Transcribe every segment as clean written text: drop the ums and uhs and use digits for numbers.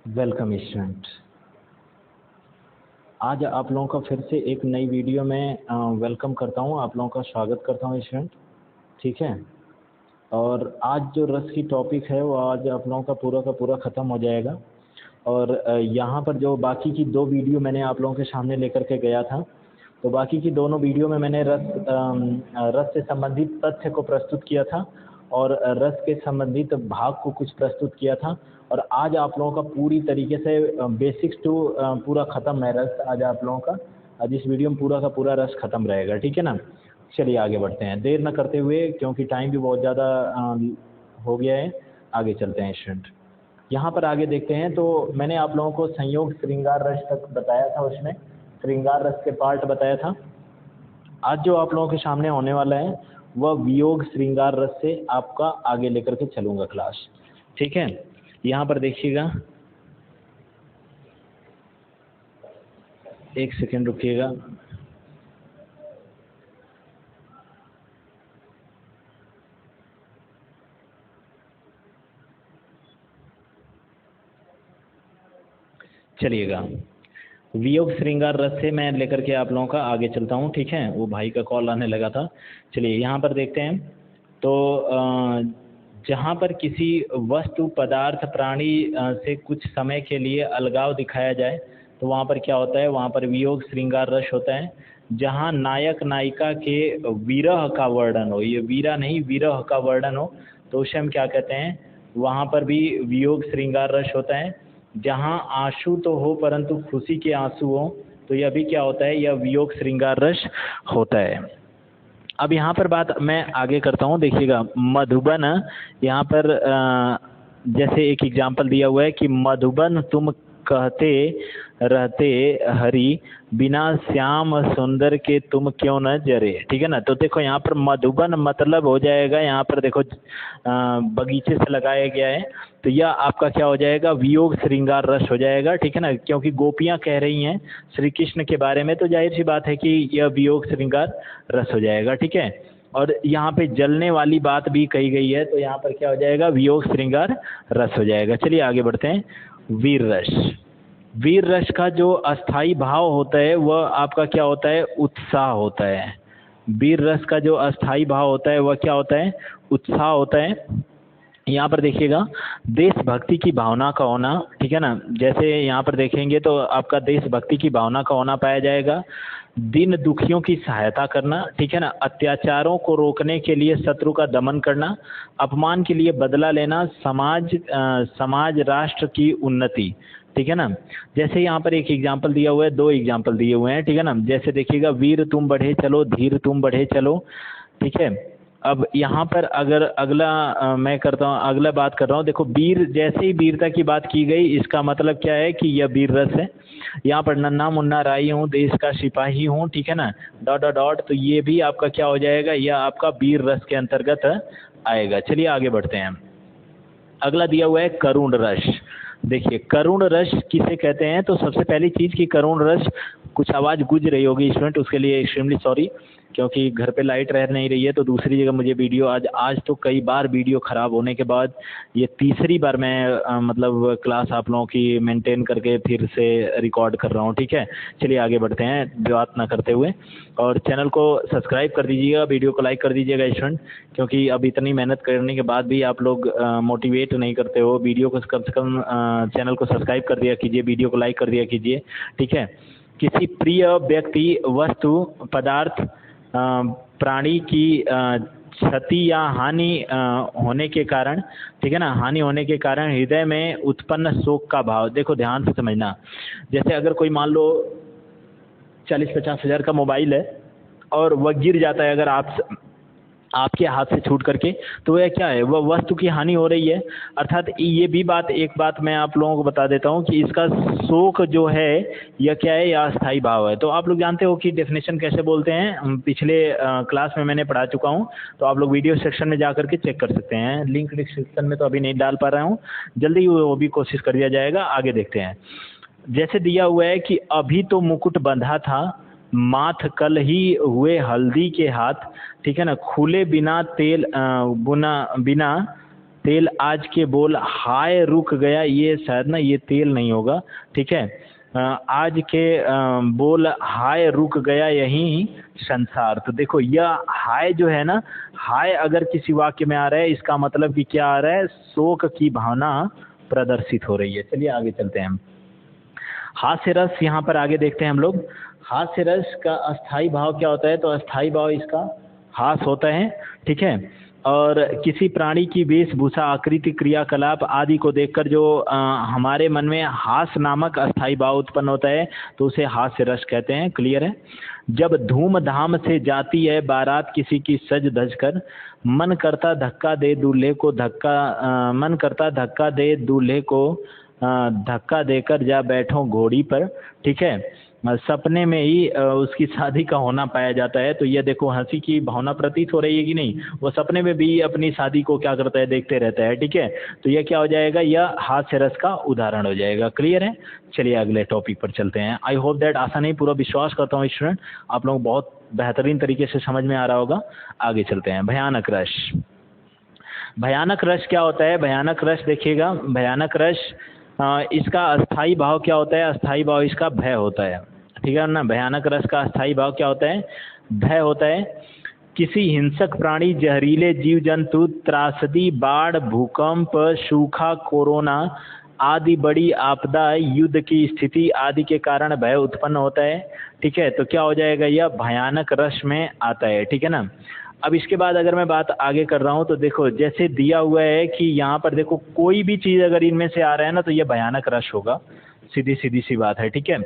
Welcome student. आज आप लोगों का फिर से एक नई वीडियो में वेलकम करता हूं, आप लोगों का स्वागत करता हूं स्टूडेंट। ठीक है, और आज जो रस की टॉपिक है वो आज आप लोगों का पूरा ख़त्म हो जाएगा। और यहाँ पर जो बाकी की दो वीडियो मैंने आप लोगों के सामने लेकर के गया था, तो बाकी की दोनों वीडियो में मैंने रस से संबंधित तथ्य को प्रस्तुत किया था और रस के संबंधित भाग को कुछ प्रस्तुत किया था। और आज आप लोगों का पूरी तरीके से बेसिक्स टू पूरा ख़त्म है रस। आज आप लोगों का आज इस वीडियो में पूरा का पूरा रस ख़त्म रहेगा। ठीक है ना, चलिए आगे बढ़ते हैं देर न करते हुए, क्योंकि टाइम भी बहुत ज़्यादा हो गया है। आगे चलते हैं स्टूडेंट। यहाँ पर आगे देखते हैं, तो मैंने आप लोगों को संयोग श्रृंगार रस तक बताया था, उसमें श्रृंगार रस के पार्ट बताया था। आज जो आप लोगों के सामने होने वाला है वह वियोग श्रृंगार रस से आपका आगे लेकर के चलूँगा क्लास। ठीक है, यहाँ पर देखिएगा, एक सेकेंड रुकिएगा। चलिएगा, वियोग श्रृंगार रस से मैं लेकर के आप लोगों का आगे चलता हूँ। ठीक है, वो भाई का कॉल आने लगा था। चलिए यहाँ पर देखते हैं, तो जहाँ पर किसी वस्तु पदार्थ प्राणी से कुछ समय के लिए अलगाव दिखाया जाए तो वहाँ पर क्या होता है, वहाँ पर वियोग श्रृंगार रस होता है। जहाँ नायक नायिका के विरह का वर्णन हो, ये वीरा नहीं विरह का वर्णन हो, तो उसे हम क्या कहते हैं, वहाँ पर भी वियोग श्रृंगार रस होता है। जहाँ आंसू तो हो परंतु खुशी के आंसू हो, तो यह भी क्या होता है, यह वियोग श्रृंगार रस होता है। अब यहाँ पर बात मैं आगे करता हूँ, देखिएगा मधुबन, यहाँ पर जैसे एक एग्जाम्पल दिया हुआ है कि मधुबन तुम कहते रहते हरि, बिना श्याम सुंदर के तुम क्यों न जरे। ठीक है ना, तो देखो यहाँ पर मधुबन मतलब हो जाएगा, यहाँ पर देखो बगीचे से लगाया गया है, तो यह आपका क्या हो जाएगा, वियोग श्रृंगार रस हो जाएगा। ठीक है ना, क्योंकि गोपियाँ कह रही हैं श्री कृष्ण के बारे में, तो जाहिर सी बात है कि यह वियोग श्रृंगार रस हो जाएगा। ठीक है, और यहाँ पे जलने वाली बात भी कही गई है, तो यहाँ पर क्या हो जाएगा, वियोग श्रृंगार रस हो जाएगा। चलिए आगे बढ़ते हैं। वीर रस, वीर रस का जो अस्थाई भाव होता है वह आपका क्या होता है, उत्साह होता है। वीर रस का जो अस्थाई भाव होता है वह क्या होता है, उत्साह होता है। यहाँ पर देखिएगा देशभक्ति की भावना का होना। ठीक है ना, जैसे यहाँ पर देखेंगे तो आपका देशभक्ति की भावना का होना पाया जाएगा। दीन दुखियों की सहायता करना। ठीक है ना, अत्याचारों को रोकने के लिए शत्रु का दमन करना, अपमान के लिए बदला लेना, समाज राष्ट्र की उन्नति। ठीक है ना, जैसे यहाँ पर एक एग्जाम्पल दिया हुआ है, दो एग्जाम्पल दिए हुए हैं। ठीक है ना, जैसे देखिएगा वीर तुम बढ़े चलो, धीर तुम बढ़े चलो। ठीक है, अब यहाँ पर अगर अगला मैं करता हूँ, अगला बात कर रहा हूँ, देखो वीर, जैसे ही वीरता की बात की गई, इसका मतलब क्या है कि यह वीर रस है। यहाँ पर नन्ना मुन्ना राई हूँ, देश का सिपाही हूँ। ठीक है ना, डॉट डॉट डॉट, तो ये भी आपका क्या हो जाएगा, यह आपका वीर रस के अंतर्गत आएगा। चलिए आगे बढ़ते हैं। अगला दिया हुआ है करुण रस। देखिए करुण रस किसे कहते हैं, तो सबसे पहली चीज़ कि करुण रस, कुछ आवाज़ गूंज रही होगी स्टूडेंट, उसके लिए एक्सट्रीमली सॉरी, क्योंकि घर पे लाइट रह नहीं रही है, तो दूसरी जगह मुझे वीडियो आज तो कई बार वीडियो ख़राब होने के बाद ये तीसरी बार मैं मतलब क्लास आप लोगों की मेंटेन करके फिर से रिकॉर्ड कर रहा हूँ। ठीक है, चलिए आगे बढ़ते हैं बात ना करते हुए, और चैनल को सब्सक्राइब कर दीजिएगा, वीडियो को लाइक कर दीजिएगा स्टूडेंट, क्योंकि अब इतनी मेहनत करने के बाद भी आप लोग मोटिवेट नहीं करते हो। वीडियो को कम से कम चैनल को सब्सक्राइब कर दिया कीजिए, वीडियो को लाइक कर दिया कीजिए। ठीक है, किसी प्रिय व्यक्ति, वस्तु, पदार्थ, प्राणी की क्षति या हानि होने के कारण, ठीक है ना, हानि होने के कारण हृदय में उत्पन्न शोक का भाव। देखो ध्यान से समझना, जैसे अगर कोई मान लो 40-50 हज़ार का मोबाइल है और वह गिर जाता है अगर आपके हाथ से छूट करके, तो वह क्या है, वह वस्तु की हानि हो रही है। अर्थात ये भी बात, एक बात मैं आप लोगों को बता देता हूँ कि इसका शोक जो है यह क्या है, यह अस्थाई भाव है। तो आप लोग जानते हो कि डेफिनेशन कैसे बोलते हैं, पिछले क्लास में मैंने पढ़ा चुका हूँ, तो आप लोग वीडियो सेक्शन में जा करके चेक कर सकते हैं। लिंक डिस्क्रिप्शन में तो अभी नहीं डाल पा रहा हूँ, जल्दी वो भी कोशिश कर दिया जाएगा। आगे देखते हैं, जैसे दिया हुआ है कि अभी तो मुकुट बंधा था, माथ कल ही हुए हल्दी के हाथ। ठीक है ना, खुले बिना तेल बुना बिना तेल आज के बोल हाय रुक गया, ये शायद ना ये तेल नहीं होगा, ठीक है। आज के बोल हाय रुक गया यही संसार। तो देखो यह हाय जो है ना, हाय अगर किसी वाक्य में आ रहा है, इसका मतलब कि क्या आ रहा है, शोक की भावना प्रदर्शित हो रही है। चलिए आगे चलते हैं हम। हास्य रस यहाँ पर आगे देखते हैं हम लोग। हास्य रस का अस्थाई भाव क्या होता है, तो अस्थाई भाव इसका हास होता है, ठीक है। और किसी प्राणी की वेशभूषा, आकृति, क्रियाकलाप आदि को देखकर जो हमारे मन में हास नामक अस्थाई भाव उत्पन्न होता है, तो उसे हास्य रस कहते हैं। क्लियर है। जब धूमधाम से जाती है बारात किसी की सज धज कर, मन करता धक्का दे दूल्हे को मन करता धक्का दे दूल्हे को धक्का देकर जा बैठो घोड़ी पर, ठीक है। सपने में ही उसकी शादी का होना पाया जाता है। तो ये देखो हंसी की भावना प्रतीत हो रही है कि नहीं, वो सपने में भी अपनी शादी को क्या करता है, देखते रहता है, ठीक है। तो ये क्या हो जाएगा, यह हास्य रस का उदाहरण हो जाएगा। क्लियर है। चलिए अगले टॉपिक पर चलते हैं। आई होप दैट, आशा नहीं पूरा विश्वास करता हूँ स्टूडेंट आप लोग बहुत बेहतरीन तरीके से समझ में आ रहा होगा। आगे चलते हैं। भयानक रस। भयानक रस क्या होता है, भयानक रस देखिएगा, भयानक रस इसका अस्थाई भाव क्या होता है, अस्थाई भाव इसका भय होता है, ठीक है ना। भयानक रस का अस्थाई भाव क्या होता है, भय होता है। किसी हिंसक प्राणी, जहरीले जीव जंतु, त्रासदी, बाढ़, भूकंप, सूखा, कोरोना आदि बड़ी आपदा, युद्ध की स्थिति आदि के कारण भय उत्पन्न होता है, ठीक है। तो क्या हो जाएगा, यह भयानक रस में आता है, ठीक है ना। अब इसके बाद अगर मैं बात आगे कर रहा हूँ तो देखो जैसे दिया हुआ है कि यहाँ पर देखो कोई भी चीज़ अगर इनमें से आ रहा है ना, तो ये भयानक रस होगा, सीधी सीधी सी बात है, ठीक है।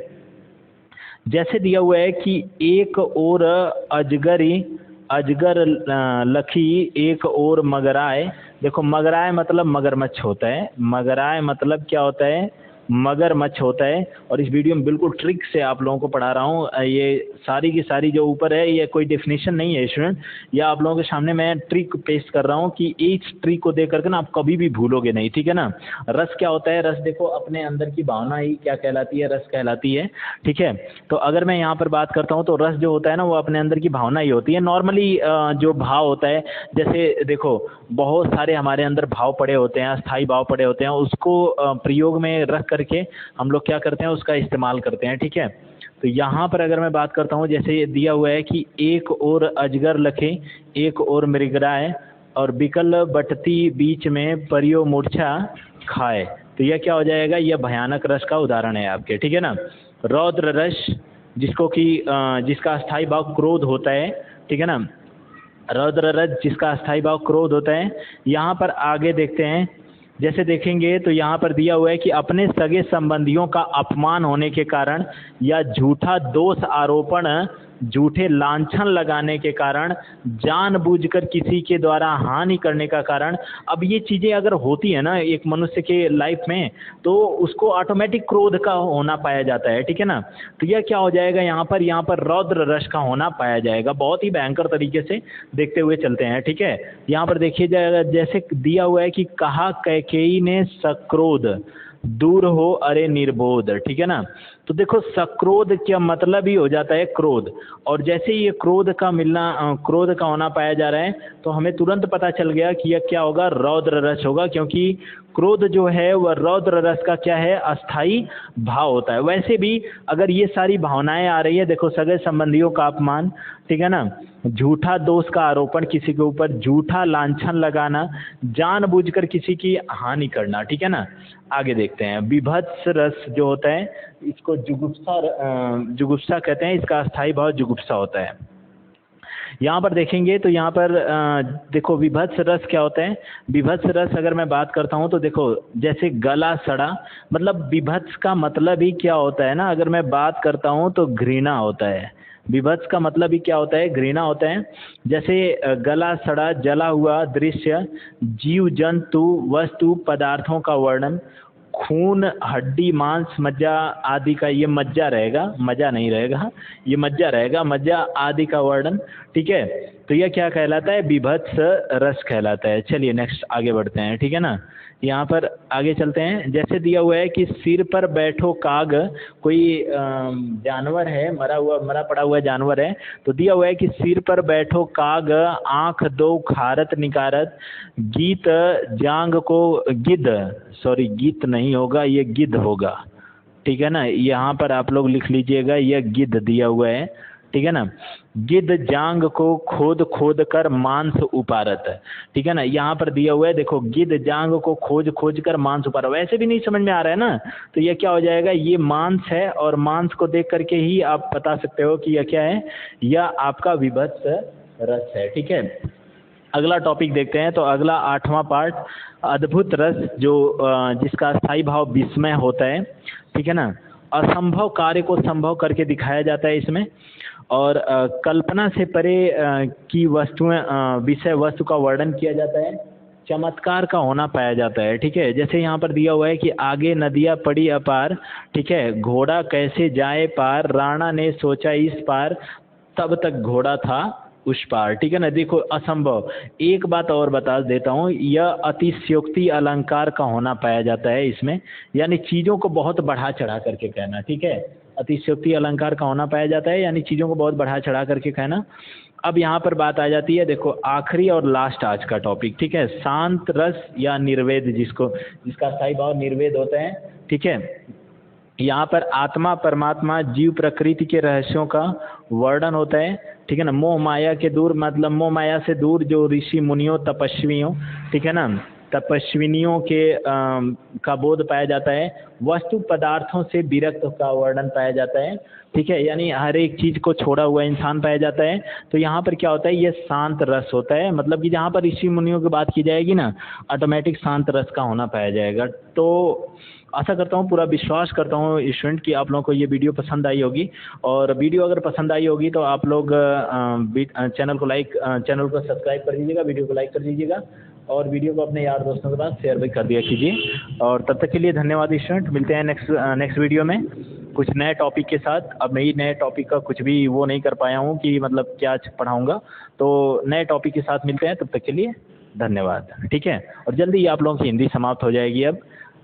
जैसे दिया हुआ है कि एक और अजगर लखी, एक और मगराय। देखो मगराय मतलब मगरमच्छ होता है, मगराय मतलब क्या होता है, मगरमच्छ होता है। और इस वीडियो में बिल्कुल ट्रिक से आप लोगों को पढ़ा रहा हूँ। ये सारी की सारी जो ऊपर है ये कोई डेफिनेशन नहीं है स्टूडेंट, या आप लोगों के सामने मैं ट्रिक पेश कर रहा हूँ कि इस ट्रिक को देख करके ना आप कभी भी भूलोगे नहीं, ठीक है ना। रस क्या होता है, रस देखो अपने अंदर की भावना ही क्या कहलाती है, रस कहलाती है, ठीक है। तो अगर मैं यहाँ पर बात करता हूँ तो रस जो होता है ना, वो अपने अंदर की भावना ही होती है। नॉर्मली जो भाव होता है, जैसे देखो बहुत सारे हमारे अंदर भाव पड़े होते हैं, अस्थाई भाव पड़े होते हैं, उसको प्रयोग में रख करके हम लोग क्या करते हैं, उसका इस्तेमाल करते हैं, ठीक है। तो यहाँ पर अगर मैं बात करता हूँ, जैसे ये दिया हुआ है कि एक और अजगर लखे, एक और मृगराय, और बिकल बटती बीच में परियो मूर्छा खाए। तो यह क्या हो जाएगा, यह भयानक रस का उदाहरण है आपके, ठीक है ना। रौद्र रस जिसको कि जिसका अस्थाई भाव क्रोध होता है, ठीक है ना। रौद्र रस जिसका अस्थाई भाव क्रोध होता है। यहाँ पर आगे देखते हैं, जैसे देखेंगे तो यहाँ पर दिया हुआ है कि अपने सगे संबंधियों का अपमान होने के कारण या झूठा दोष आरोपण, झूठे लांछन लगाने के कारण, जानबूझकर किसी के द्वारा हानि करने का कारण। अब ये चीज़ें अगर होती है ना एक मनुष्य के लाइफ में, तो उसको ऑटोमेटिक क्रोध का होना पाया जाता है, ठीक है ना। तो यह क्या हो जाएगा, यहाँ पर रौद्र रस का होना पाया जाएगा। बहुत ही भयंकर तरीके से देखते हुए चलते हैं, ठीक है। यहाँ पर देखिए जाएगा, जैसे दिया हुआ है कि कहा कैकेयी ने सक्रोध, दूर हो अरे निर्बोध, ठीक है ना। तो देखो सक्रोध क्या मतलब ही हो जाता है क्रोध, और जैसे ये क्रोध का मिलना, क्रोध का होना पाया जा रहा है, तो हमें तुरंत पता चल गया कि यह क्या होगा, रौद्र रस होगा, क्योंकि क्रोध जो है वह रौद्र रस का क्या है, अस्थाई भाव होता है। वैसे भी अगर ये सारी भावनाएं आ रही है, देखो सगे संबंधियों का अपमान, ठीक है ना, झूठा दोष का आरोपण किसी के ऊपर, झूठा लांछन लगाना, जानबूझकर किसी की हानि करना, ठीक है ना। आगे देखते हैं। विभत्स रस जो होता है इसको जुगुप्सा कहते हैं, इसका अस्थाई भाव जुगुप्सा होता है। यहाँ पर देखेंगे तो यहाँ पर देखो विभत्स रस क्या होता है। विभत्स रस अगर मैं बात करता हूँ तो देखो जैसे गला सड़ा, मतलब विभत्स का मतलब ही क्या होता है ना, अगर मैं बात करता हूँ तो घृणा होता है। विभत्स का मतलब ही क्या होता है, घृणा होता है। जैसे गला सड़ा, जला हुआ दृश्य, जीव जंतु, वस्तु, पदार्थों का वर्णन, खून, हड्डी, मांस, मज्जा आदि का, ये मज्जा रहेगा, मजा नहीं रहेगा, ये मज्जा रहेगा, मज्जा आदि का वर्णन, ठीक है। तो यह क्या कहलाता है? बीभत्स रस कहलाता है। चलिए नेक्स्ट आगे बढ़ते हैं, ठीक है ना। यहाँ पर आगे चलते हैं। जैसे दिया हुआ है कि सिर पर बैठो काग, कोई जानवर है, मरा पड़ा हुआ जानवर है, तो दिया हुआ है कि सिर पर बैठो काग, आंख दो खारत निकारत, गीत जांग को गिद्ध, सॉरी गीत नहीं होगा, ये गिद्ध होगा, ठीक है ना। यहाँ पर आप लोग लिख लीजिएगा, यह गिद्ध दिया हुआ है, ठीक है ना। गिद्ध जांग को खोद खोद कर मांस उपारत, ठीक है ना। यहाँ पर दिया हुआ है, देखो, गिद्ध जांग को खोज खोज कर मांस उपारत, वैसे भी नहीं समझ में आ रहा है ना, तो ये क्या हो जाएगा? ये मांस है, और मांस को देख करके ही आप बता सकते हो कि यह क्या है, यह आपका विभत्स रस है, ठीक है। अगला टॉपिक देखते हैं। तो अगला 8वां पार्ट, अद्भुत रस, जो जिसका स्थायी भाव विस्मय होता है, ठीक है ना। असंभव कार्य को संभव करके दिखाया जाता है इसमें, और कल्पना से परे की वस्तुएं, विषय वस्तु का वर्णन किया जाता है, चमत्कार का होना पाया जाता है, ठीक है। जैसे यहाँ पर दिया हुआ है कि आगे नदियाँ पड़ी अपार, ठीक है, घोड़ा कैसे जाए पार, राणा ने सोचा इस पार, तब तक घोड़ा था उस पार, ठीक है ना। देखो, असंभव, एक बात और बता देता हूँ, यह अतिशयोक्ति अलंकार का होना पाया जाता है इसमें, यानी चीज़ों को बहुत बढ़ा चढ़ा करके कहना, ठीक है। अतिशयोक्ति अलंकार का होना पाया जाता है, यानी चीज़ों को बहुत बढ़ा चढ़ा करके कहना। अब यहाँ पर बात आ जाती है, देखो, आखिरी और लास्ट आज का टॉपिक, ठीक है, शांत रस या निर्वेद, जिसका स्थायी भाव निर्वेद होता है, ठीक है। यहाँ पर आत्मा, परमात्मा, जीव, प्रकृति के रहस्यों का वर्णन होता है, ठीक है ना। मोह माया के दूर, मतलब मोह माया से दूर जो ऋषि मुनियों, तपस्वियों, ठीक है ना, तपस्विनियों के का बोध पाया जाता है। वस्तु पदार्थों से विरक्त का वर्णन पाया जाता है, ठीक है, यानी हर एक चीज़ को छोड़ा हुआ इंसान पाया जाता है। तो यहाँ पर क्या होता है? ये शांत रस होता है, मतलब कि जहाँ पर ऋषि मुनियों की बात की जाएगी ना, ऑटोमेटिक शांत रस का होना पाया जाएगा। तो आशा करता हूँ, पूरा विश्वास करता हूँ स्टूडेंट कि आप लोगों को ये वीडियो पसंद आई होगी, और वीडियो अगर पसंद आई होगी तो आप लोग चैनल को सब्सक्राइब कर दीजिएगा, वीडियो को लाइक कर दीजिएगा, और वीडियो को अपने यार दोस्तों के पास शेयर भी कर दिया कीजिए। और तब तक के लिए धन्यवाद स्टूडेंट, मिलते हैं नेक्स्ट वीडियो में कुछ नए टॉपिक के साथ। अब मैं नए टॉपिक का कुछ भी वो नहीं कर पाया हूँ कि मतलब क्या पढ़ाऊँगा, तो नए टॉपिक के साथ मिलते हैं, तब तक के लिए धन्यवाद, ठीक है। और जल्दी ही आप लोगों की हिंदी समाप्त हो जाएगी, अब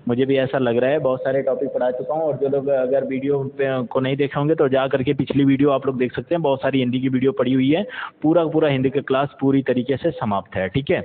मुझे भी ऐसा लग रहा है, बहुत सारे टॉपिक पढ़ा चुका हूँ। और जो लोग अगर वीडियो को नहीं देखे होंगे तो जा करके पिछली वीडियो आप लोग देख सकते हैं, बहुत सारी हिंदी की वीडियो पड़ी हुई है, पूरा हिंदी का क्लास पूरी तरीके से समाप्त है, ठीक है।